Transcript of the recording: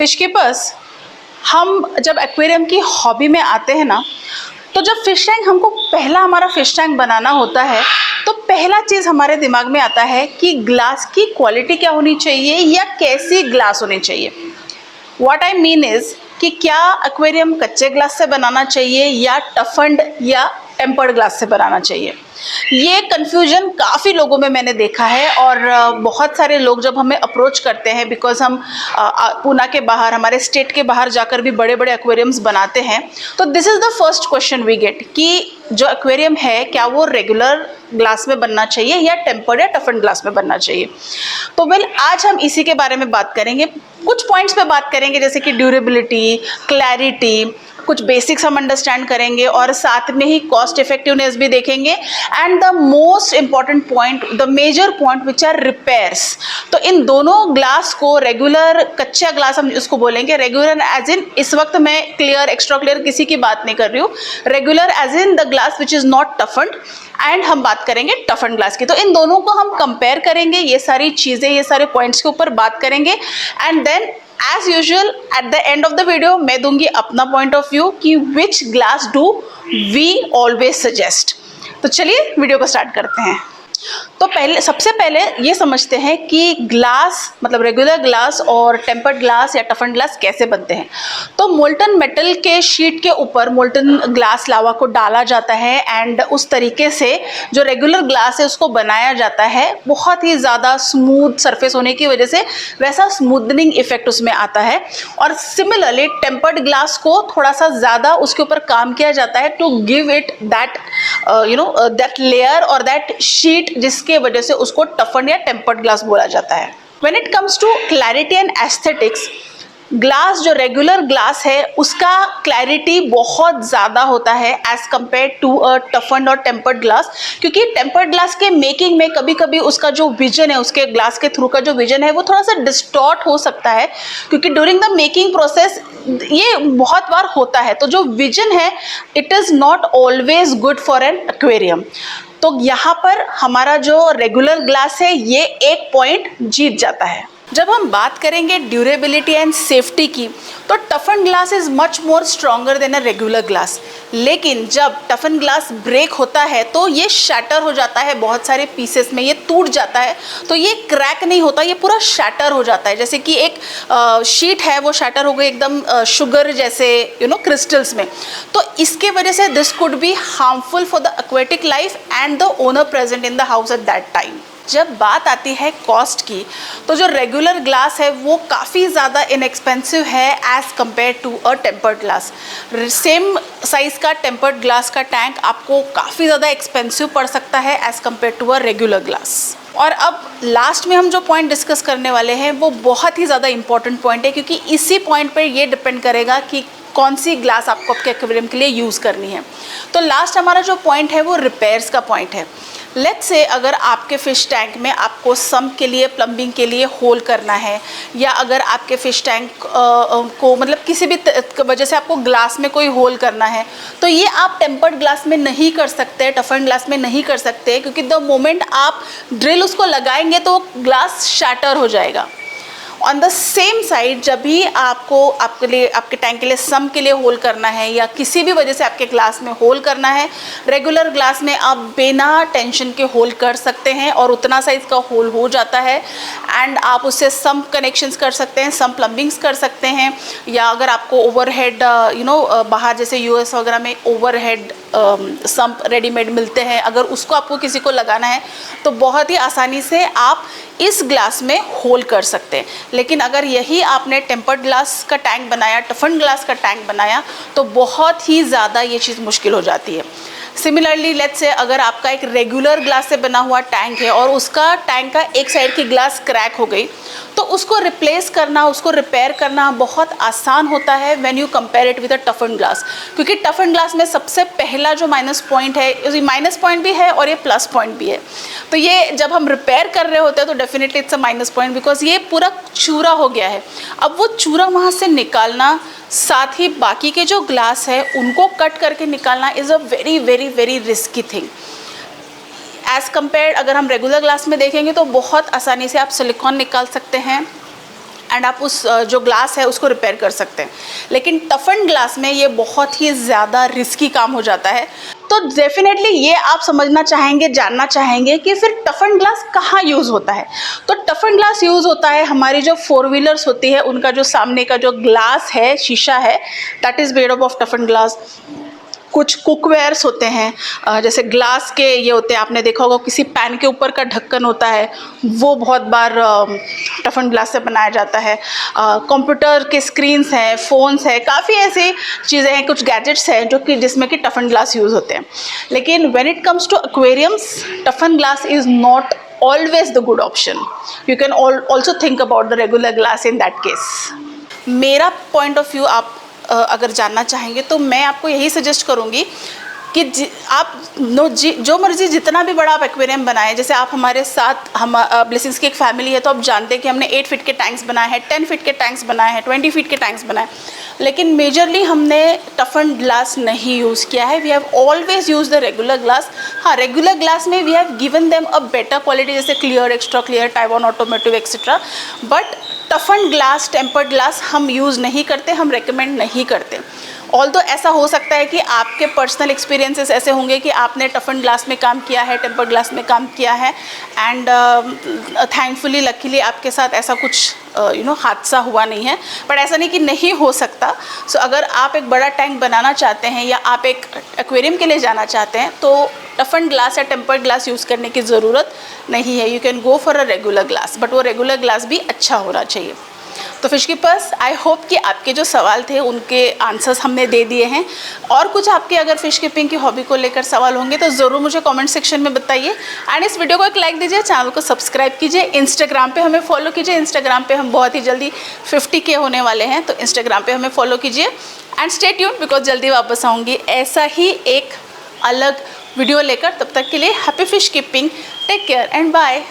Fish keepers, हम जब aquarium की हॉबी में आते हैं ना, तो जब फिश टैंक हमको पहला हमारा फिश टैंक बनाना होता है, तो पहला चीज़ हमारे दिमाग में आता है कि ग्लास की क्वालिटी क्या होनी चाहिए या कैसी ग्लास होनी चाहिए। व्हाट आई मीन इज़ कि क्या एक्वेरियम कच्चे ग्लास से बनाना चाहिए या टफन्ड या टेम्पर्ड ग्लास से बनाना चाहिए। ये कन्फ्यूजन काफ़ी लोगों में मैंने देखा है और बहुत सारे लोग जब हमें अप्रोच करते हैं, बिकॉज हम पूना के बाहर, हमारे स्टेट के बाहर जाकर भी बड़े बड़े एक्वेरियम्स बनाते हैं, तो this is the first question we get कि जो एक्वेरियम है क्या वो रेगुलर ग्लास में बनना चाहिए या टेम्पर्ड या टफन्ड ग्लास में बनना चाहिए। तो वेल, आज हम इसी के बारे में बात करेंगे। कुछ पॉइंट्स पे बात करेंगे जैसे कि ड्यूरेबिलिटी, क्लैरिटी, कुछ बेसिक्स हम अंडरस्टैंड करेंगे और साथ में ही कॉस्ट इफेक्टिवनेस भी देखेंगे। And the most important point, the major point which are repairs. तो इन दोनों ग्लास को, रेगुलर कच्चा ग्लास हम इसको बोलेंगे, रेगुलर एज इन, इस वक्त मैं क्लियर एक्स्ट्रा क्लियर किसी की बात नहीं कर रही हूँ, regular as in the glass which is not toughened, and हम बात करेंगे टफन ग्लास की। तो इन दोनों को हम कंपेयर करेंगे, ये सारी चीज़ें, ये सारे पॉइंट्स के ऊपर बात करेंगे। And then as usual at the end of the video मैं दूंगी अपना पॉइंट ऑफ व्यू कि which glass do we always suggest. तो चलिए वीडियो को स्टार्ट करते हैं। तो सबसे पहले ये समझते हैं कि ग्लास, मतलब रेगुलर ग्लास और टेम्पर्ड ग्लास या टफन ग्लास कैसे बनते हैं। तो मोल्टन मेटल के शीट के ऊपर मोल्टन ग्लास लावा को डाला जाता है एंड उस तरीके से जो रेगुलर ग्लास है उसको बनाया जाता है। बहुत ही ज़्यादा स्मूथ सरफेस होने की वजह से वैसा स्मूथनिंग इफेक्ट उसमें आता है। और सिमिलरली टेम्पर्ड ग्लास को थोड़ा सा ज़्यादा उसके ऊपर काम किया जाता है to give it that that layer और दैट शीट, जिसके वजह से उसको टफन या टेम्पर्ड ग्लास बोला जाता है। When it comes to clarity and aesthetics, glass, जो रेगुलर ग्लास है उसका क्लैरिटी बहुत ज़्यादा होता है as compare to a toughened और टेम्पर्ड ग्लास, क्योंकि टेम्पर्ड ग्लास के मेकिंग में कभी कभी उसका जो विजन है, उसके ग्लास के थ्रू का जो विजन है वो थोड़ा सा डिस्टॉर्ट हो सकता है, क्योंकि ड्यूरिंग द मेकिंग प्रोसेस ये बहुत बार होता है। तो जो विजन है it is not always good for an aquarium. तो यहाँ पर हमारा जो रेगुलर ग्लास है ये एक पॉइंट जीत जाता है। जब हम बात करेंगे ड्यूरेबिलिटी एंड सेफ्टी की, तो toughen glass is much more stronger than a regular glass. लेकिन जब टफन ग्लास ब्रेक होता है तो ये शैटर हो जाता है बहुत सारे पीसेस में, ये टूट जाता है। तो ये क्रैक नहीं होता, ये पूरा शैटर हो जाता है। जैसे कि एक शीट है वो शैटर हो गई एकदम शुगर जैसे क्रिस्टल्स में। तो इसके वजह से this could be harmful for the aquatic life and the owner present in the house at that time. जब बात आती है कॉस्ट की, तो जो रेगुलर ग्लास है वो काफ़ी ज़्यादा इनएक्सपेंसिव है as compare to a tempered glass. Same size का टेम्पर्ड ग्लास का टैंक आपको काफ़ी ज़्यादा एक्सपेंसिव पड़ सकता है as compare to a regular glass. और अब लास्ट में हम जो पॉइंट डिस्कस करने वाले हैं वो बहुत ही ज़्यादा इंपॉर्टेंट पॉइंट है, क्योंकि इसी पॉइंट पर ये डिपेंड करेगा कि कौन सी ग्लास आपको आपके एक्वेरियम के लिए यूज़ करनी है। तो लास्ट हमारा जो पॉइंट है वो रिपेयर्स का पॉइंट है। लेट्स से अगर आपके फ़िश टैंक में आपको सम्प के लिए, प्लम्बिंग के लिए होल करना है, या अगर आपके फ़िश टैंक को मतलब किसी भी वजह से आपको ग्लास में कोई होल करना है, तो ये आप टेम्पर्ड ग्लास में नहीं कर सकते, टफन ग्लास में नहीं कर सकते, क्योंकि द मोमेंट आप ड्रिल उसको लगाएंगे तो ग्लास शैटर हो जाएगा। ऑन द सेम साइड, जब भी आपको आपके लिए, आपके टैंक के लिए सम्प के लिए होल करना है या किसी भी वजह से आपके ग्लास में होल करना है, रेगुलर ग्लास में आप बिना टेंशन के होल कर सकते हैं और उतना साइज़ का होल हो जाता है। एंड आप उससे सम्प कनेक्शंस कर सकते हैं, सम्प प्लम्बिंग्स कर सकते हैं, या अगर आपको ओवरहेड बाहर जैसे यूएस वगैरह में ओवरहेड सम्प रेडीमेड मिलते हैं, अगर उसको आपको किसी को लगाना है तो बहुत ही आसानी से आप इस ग्लास में होल कर सकते हैं। लेकिन अगर यही आपने टेम्पर्ड ग्लास का टैंक बनाया, टफन ग्लास का टैंक बनाया, तो बहुत ही ज़्यादा ये चीज़ मुश्किल हो जाती है। सिमिलरली लेट्स से अगर आपका एक रेगुलर ग्लास से बना हुआ टैंक है और उसका टैंक का एक साइड की ग्लास क्रैक हो गई, तो उसको रिप्लेस करना, उसको रिपेयर करना बहुत आसान होता है when you compare it with a टफन glass. क्योंकि टफन ग्लास में सबसे पहला जो माइनस पॉइंट है, ये माइनस पॉइंट भी है और ये प्लस पॉइंट भी है। तो ये जब हम रिपेयर कर रहे होते हैं तो definitely it's a minus point, because ये पूरा चूरा हो गया है। अब वो चूरा वहाँ से निकालना, साथ ही बाकी के जो ग्लास है उनको कट करके निकालना is a very very very risky thing as compare. अगर हम रेगुलर ग्लास में देखेंगे तो बहुत आसानी से आप सिलिकॉन निकाल सकते हैं एंड आप उस जो ग्लास है उसको रिपेयर कर सकते हैं। लेकिन टफन ग्लास में ये बहुत ही ज़्यादा रिस्की काम हो जाता है। तो डेफिनेटली ये आप समझना चाहेंगे, जानना चाहेंगे कि फिर टफन ग्लास कहाँ यूज़ होता है। तो टफन ग्लास यूज़ होता है हमारी जो 4 व्हीलर्स होती है उनका जो सामने का जो ग्लास है, शीशा है, that is made up of टफन glass. कुछ कुकवेयर्स होते हैं, जैसे ग्लास के ये होते हैं, आपने देखा होगा किसी पैन के ऊपर का ढक्कन होता है वो बहुत बार टफन ग्लास से बनाया जाता है। कंप्यूटर के स्क्रीन्स हैं, फ़ोन्स हैं, काफ़ी ऐसी चीज़ें हैं, कुछ गैजेट्स हैं जो कि जिसमें कि टफन ग्लास यूज़ होते हैं। लेकिन when it comes to aquariums, टफन glass is not always the good option. You can also think about the regular glass in that case. मेरा पॉइंट ऑफ व्यू आप अगर जानना चाहेंगे तो मैं आपको यही सजेस्ट करूँगी कि आप जो मर्जी जितना भी बड़ा आप एक्वेरियम बनाएं। जैसे आप हमारे साथ, हम ब्लेसिंग्स की एक फैमिली है तो आप जानते हैं कि हमने 8 फीट के टैंक्स बनाए हैं, 10 फीट के टैंक्स बनाए हैं, 20 फीट के टैंक्स बनाए, लेकिन मेजरली हमने टफन ग्लास नहीं यूज़ किया है। We have always use the regular glass. हाँ, रेगुलर ग्लास में we have given them a better quality, जैसे clear, extra clear, Taiwan automotive etcetera. But toughen glass, tempered glass हम यूज़ नहीं करते, हम रेकमेंड नहीं करते। ऑल्दो ऐसा हो सकता है कि आपके पर्सनल एक्सपीरियंसेस ऐसे होंगे कि आपने टफन ग्लास में काम किया है, टेम्पर्ड ग्लास में काम किया है, एंड थैंकफुली लकीली आपके साथ ऐसा कुछ हादसा हुआ नहीं है। बट ऐसा नहीं कि नहीं हो सकता। सो अगर आप एक बड़ा टैंक बनाना चाहते हैं या आप एक एक्वेरियम के लिए जाना चाहते हैं तो टफन ग्लास या टेम्पर्ड ग्लास यूज़ करने की ज़रूरत नहीं है। You can go for a regular glass, but वो रेगुलर ग्लास भी अच्छा होना चाहिए। तो फिश कीपर्स, आई होप कि आपके जो सवाल थे उनके आंसर्स हमने दे दिए हैं। और कुछ आपके अगर फ़िश कीपिंग की हॉबी को लेकर सवाल होंगे तो ज़रूर मुझे कमेंट सेक्शन में बताइए। एंड इस वीडियो को एक लाइक दीजिए, चैनल को सब्सक्राइब कीजिए, इंस्टाग्राम पे हमें फॉलो कीजिए। इंस्टाग्राम पे हम बहुत ही जल्दी 50K होने वाले हैं, तो इंस्टाग्राम पे हमें फॉलो कीजिए। एंड स्टे ट्यून्ड बिकॉज जल्दी वापस आऊँगी ऐसा ही एक अलग वीडियो लेकर। तब तक के लिए happy fish keeping, take care and bye.